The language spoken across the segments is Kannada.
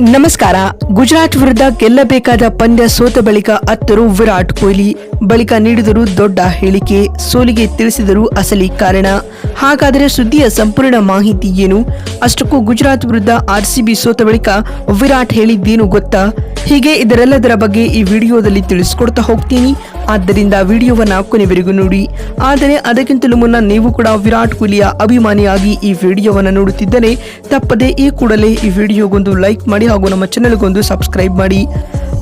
ನಮಸ್ಕಾರ. ಗುಜರಾತ್ ವಿರುದ್ಧ ಗೆಲ್ಲಬೇಕಾದ ಪಂದ್ಯ ಸೋತ ಬಳಿಕ ಅತ್ತರು ವಿರಾಟ್ ಕೊಹ್ಲಿ. ಬಳಿಕ ನೀಡಿದರು ದೊಡ್ಡ ಹೇಳಿಕೆ, ಸೋಲಿಗೆ ತಿಳಿಸಿದರು ಅಸಲಿ ಕಾರಣ. ಹಾಗಾದರೆ ಸುದ್ದಿಯ ಸಂಪೂರ್ಣ ಮಾಹಿತಿ ಏನು? ಅಷ್ಟಕ್ಕೂ ಗುಜರಾತ್ ವಿರುದ್ಧ ಆರ್ಸಿಬಿ ಸೋತ ಬಳಿಕ ವಿರಾಟ್ ಹೇಳಿದ್ದೇನು ಗೊತ್ತಾ? ಹೀಗೆ ಇದರೆಲ್ಲದರ ಬಗ್ಗೆ ಈ ವಿಡಿಯೋದಲ್ಲಿ ತಿಳಿಸ್ಕೊಡ್ತಾ ಹೋಗ್ತೀನಿ. ಆದ್ದರಿಂದ ವಿಡಿಯೋವನ್ನ ಕೊನೆವರೆಗೂ ನೋಡಿ. ಆದರೆ ಅದಕ್ಕಿಂತಲೂ ಮುನ್ನ ನೀವು ಕೂಡ ವಿರಾಟ್ ಕೊಹ್ಲಿಯ ಅಭಿಮಾನಿಯಾಗಿ ಈ ವಿಡಿಯೋವನ್ನ ನೋಡುತ್ತಿದ್ದರೆ ತಪ್ಪದೆ ಈ ಕೂಡಲೇ ಈ ವಿಡಿಯೋಗೊಂದು ಲೈಕ್ ಮಾಡಿ ಹಾಗೂ ನಮ್ಮ ಚಾನೆಲ್ಗೊಂದು ಸಬ್ಸ್ಕ್ರೈಬ್ ಮಾಡಿ.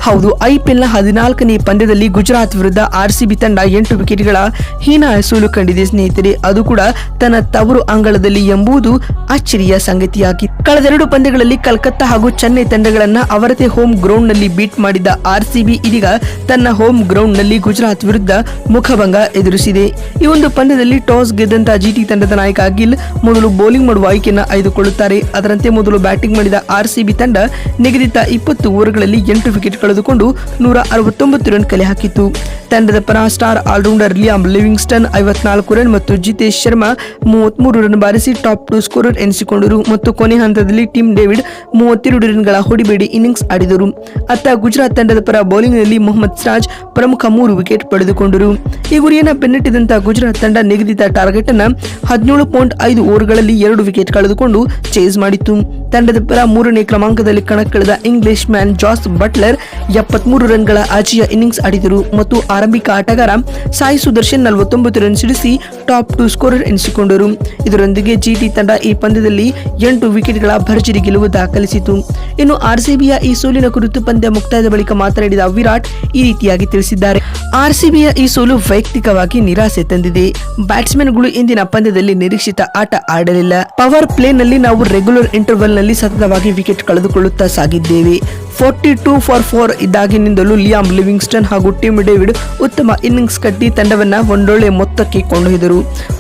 ಹೌದು, ಐಪಿಎಲ್ನ 14ನೇ ಪಂದ್ಯದಲ್ಲಿ ಗುಜರಾತ್ ವಿರುದ್ಧ ಆರ್ಸಿಬಿ ತಂಡ 8 ವಿಕೆಟ್ಗಳ ಹೀನಾಯ ಸೋಲು ಕಂಡಿದೆ ಸ್ನೇಹಿತರೆ. ಅದು ಕೂಡ ತನ್ನ ತವರು ಅಂಗಳದಲ್ಲಿ ಎಂಬುದು ಅಚ್ಚರಿಯ ಸಂಗತಿಯಾಗಿದೆ. ಕಳೆದ 2 ಪಂದ್ಯಗಳಲ್ಲಿ ಕಲ್ಕತ್ತಾ ಹಾಗೂ ಚೆನ್ನೈ ತಂಡಗಳನ್ನ ಅವರದೇ ಹೋಮ್ ಗ್ರೌಂಡ್ ನಲ್ಲಿ ಬೀಟ್ ಮಾಡಿದ್ದ ಆರ್ಸಿಬಿ ಇದೀಗ ತನ್ನ ಹೋಮ್ ಗ್ರೌಂಡ್ ನಲ್ಲಿ ಗುಜರಾತ್ ವಿರುದ್ಧ ಮುಖಭಂಗ ಎದುರಿಸಿದೆ. ಈ ಒಂದು ಪಂದ್ಯದಲ್ಲಿ ಟಾಸ್ ಗೆದ್ದಂತ ಜಿಟಿ ತಂಡದ ನಾಯಕ ಗಿಲ್ ಮೊದಲು ಬೌಲಿಂಗ್ ಮಾಡುವ ಆಯ್ಕೆಯನ್ನು ಆಯ್ದುಕೊಳ್ಳುತ್ತಾರೆ. ಅದರಂತೆ ಮೊದಲು ಬ್ಯಾಟಿಂಗ್ ಮಾಡಿದ ಆರ್ಸಿಬಿ ತಂಡ ನಿಗದಿತ 20 ಓವರ್ಗಳಲ್ಲಿ 8 ವಿಕೆಟ್ ಕಳೆದುಕೊಂಡು 169 ರನ್ ಕಲೆ ಹಾಕಿತ್ತು. ತಂಡದ ಪರ star all-rounder Liam Livingstone 54 run ಮತ್ತು ಜಿತೇಶ್ ಶರ್ಮಾ 33 ರನ್ ಬಾರಿಸಿ ಟಾಪ್ 2 ಸ್ಕೋರರ್ ಎನಿಸಿಕೊಂಡರು ಮತ್ತು ಕೊನೆ ಹಂತದಲ್ಲಿ ಟಿಮ್ ಡೇವಿಡ್ 32 ರನ್ಗಳ ಹೊಡಿಬೇಡಿ ಇನ್ನಿಂಗ್ಸ್ ಆಡಿದರು. ಅತ್ತ ಗುಜರಾತ್ ತಂಡದ ಪರ ಬೌಲಿಂಗ್ ನಲ್ಲಿ ಮೊಹಮ್ಮದ್ ಸಿರಾಜ್ ಪ್ರಮುಖ 3 ವಿಕೆಟ್ ಪಡೆದುಕೊಂಡರು. ಈ ಗುರಿಯನ್ನು ಬೆನ್ನಟ್ಟಿದಂತ ಗುಜರಾತ್ ತಂಡ ನಿಗದಿತ ಟಾರ್ಗೆಟ್ ಅನ್ನ 17.5 ಓವರ್ಗಳಲ್ಲಿ 2 ವಿಕೆಟ್ ಕಳೆದುಕೊಂಡು ಚೇಸ್ ಮಾಡಿತ್ತು. ತಂಡದ ಪರ 3ನೇ ಕ್ರಮಾಂಕದಲ್ಲಿ ಕಣಕ್ಕಿಳಿದ ಇಂಗ್ಲಿಷ್ ಮ್ಯಾನ್ ಜಾಸ್ ಬಟ್ಲರ್ 73 ರನ್ಗಳ ಆಚೆಯ ಇನ್ನಿಂಗ್ಸ್ ಆಡಿದರು ಮತ್ತು ಆರಂಭಿಕ ಆಟಗಾರ ಸಾಯಿ ಸುದರ್ಶನ್ 49 ರನ್ ಸಿಡಿಸಿ ಟಾಪ್ 2 ಸ್ಕೋರರ್ ಎನಿಸಿಕೊಂಡರು. ಇದರೊಂದಿಗೆ ಜಿಟಿ ತಂಡ ಈ ಪಂದ್ಯದಲ್ಲಿ 8 ವಿಕೆಟ್ಗಳ ಭರ್ಜರಿ ಗೆಲುವು ದಾಖಲಿಸಿತು. ಇನ್ನು ಆರ್ಸಿಬಿಯ ಈ ಸೋಲಿನ ಕುರಿತು ಪಂದ್ಯ ಮುಕ್ತಾಯದ ಬಳಿಕ ಮಾತನಾಡಿದ ವಿರಾಟ್ ಈ ರೀತಿಯಾಗಿ ತಿಳಿಸಿದ್ದಾರೆ. ಆರ್ಸಿಬಿಯ ಈ ಸೋಲು ವೈಯಕ್ತಿಕವಾಗಿ ನಿರಾಸೆ ತಂದಿದೆ. ಬ್ಯಾಟ್ಸ್ಮನ್ಗಳು ಇಂದಿನ ಪಂದ್ಯದಲ್ಲಿ ನಿರೀಕ್ಷಿತ ಆಟ ಆಡಲಿಲ್ಲ. ಪವರ್ ಪ್ಲೇ ನಲ್ಲಿ ನಾವು ರೆಗ್ಯುಲರ್ ಇಂಟರ್ವಲ್ ನಲ್ಲಿ ಸತತವಾಗಿ ವಿಕೆಟ್ ಕಳೆದುಕೊಳ್ಳುತ್ತಾ ಸಾಗಿದ್ದೇವೆ. 42 ಫಾರ್ 4 ಇದ್ದಾಗಿನಿಂದಲೂ ಲಿಯಾಮ್ ಲಿವಿಂಗ್ಸ್ಟನ್ ಹಾಗೂ ಟಿಮ್ ಡೇವಿಡ್ ಉತ್ತಮ ಇನ್ನಿಂಗ್ಸ್ ಕಟ್ಟಿ ತಂಡವನ್ನ ಒಂದೊಳ್ಳೆ ಮೊತ್ತಕ್ಕೆ ಕೊಂಡೊಯ್ದರು.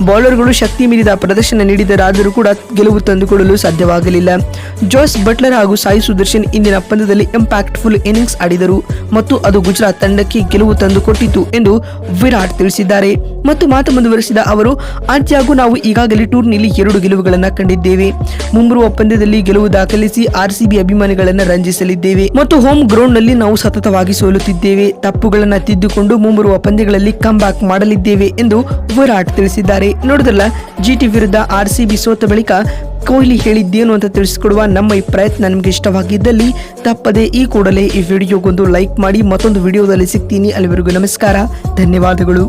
ಬೌಲರ್ಗಳು ಶಕ್ತಿ ಮೀರಿದ ಪ್ರದರ್ಶನ ನೀಡಿದರಾದರೂ ಕೂಡ ಗೆಲುವು ತಂದುಕೊಳ್ಳಲು ಸಾಧ್ಯವಾಗಲಿಲ್ಲ. ಜಾಸ್ ಬಟ್ಲರ್ ಹಾಗೂ ಸಾಯಿ ಸುದರ್ಶನ್ ಇಂದಿನ ಪಂದ್ಯದಲ್ಲಿ ಇಂಪ್ಯಾಕ್ಟ್ಫುಲ್ ಇನ್ನಿಂಗ್ಸ್ ಆಡಿದರು ಮತ್ತು ಅದು ಗುಜರಾತ್ ತಂಡಕ್ಕೆ ಗೆಲುವು ತಂದುಕೊಟ್ಟಿತು ಎಂದು ವಿರಾಟ್ ತಿಳಿಸಿದ್ದಾರೆ. ಮತ್ತು ಮಾತು ಮುಂದುವರೆಸಿದ ಅವರು, ಆದ್ಯಾಗೂ ನಾವು ಈಗಾಗಲೇ ಟೂರ್ನಿಯಲ್ಲಿ 2 ಗೆಲುವುಗಳನ್ನು ಕಂಡಿದ್ದೇವೆ. ಮುಂಬರುವ ಪಂದ್ಯದಲ್ಲಿ ಗೆಲುವು ದಾಖಲಿಸಿ ಆರ್ಸಿಬಿ ಅಭಿಮಾನಿಗಳನ್ನು ರಂಜಿಸಲಿದ್ದೇವೆ ಮತ್ತು ಹೋಮ್ ಗ್ರೌಂಡ್ ನಲ್ಲಿ ನಾವು ಸತತವಾಗಿ ಸೋಲುತ್ತಿದ್ದೇವೆ. ತಪ್ಪುಗಳನ್ನು ತಿದ್ದುಕೊಂಡು ಮುಂಬರುವ ಪಂದ್ಯಗಳಲ್ಲಿ ಕಮ್ ಬ್ಯಾಕ್ ಮಾಡಲಿದ್ದೇವೆ ಎಂದು ವಿರಾಟ್ ತಿಳಿಸಿದ್ದಾರೆ. ನೋಡಿದ್ರಲ್ಲ, ಜಿಟಿ ವಿರುದ್ಧ ಆರ್ಸಿಬಿ ಸೋತ ಬಳಿಕ ಕೊಹ್ಲಿ ಹೇಳಿದ್ದೇನು ಅಂತ ತಿಳಿಸಿಕೊಡುವ ನಮ್ಮ ಈ ಪ್ರಯತ್ನ ನಿಮಗೆ ಇಷ್ಟವಾಗಿದ್ದಲ್ಲಿ ತಪ್ಪದೆ ಈ ಕೂಡಲೇ ಈ ವಿಡಿಯೋಗೊಂದು ಲೈಕ್ ಮಾಡಿ. ಮತ್ತೊಂದು ವಿಡಿಯೋದಲ್ಲಿ ಸಿಗ್ತೀನಿ. ಅಲ್ಲಿವರೆಗೂ ನಮಸ್ಕಾರ, ಧನ್ಯವಾದಗಳು.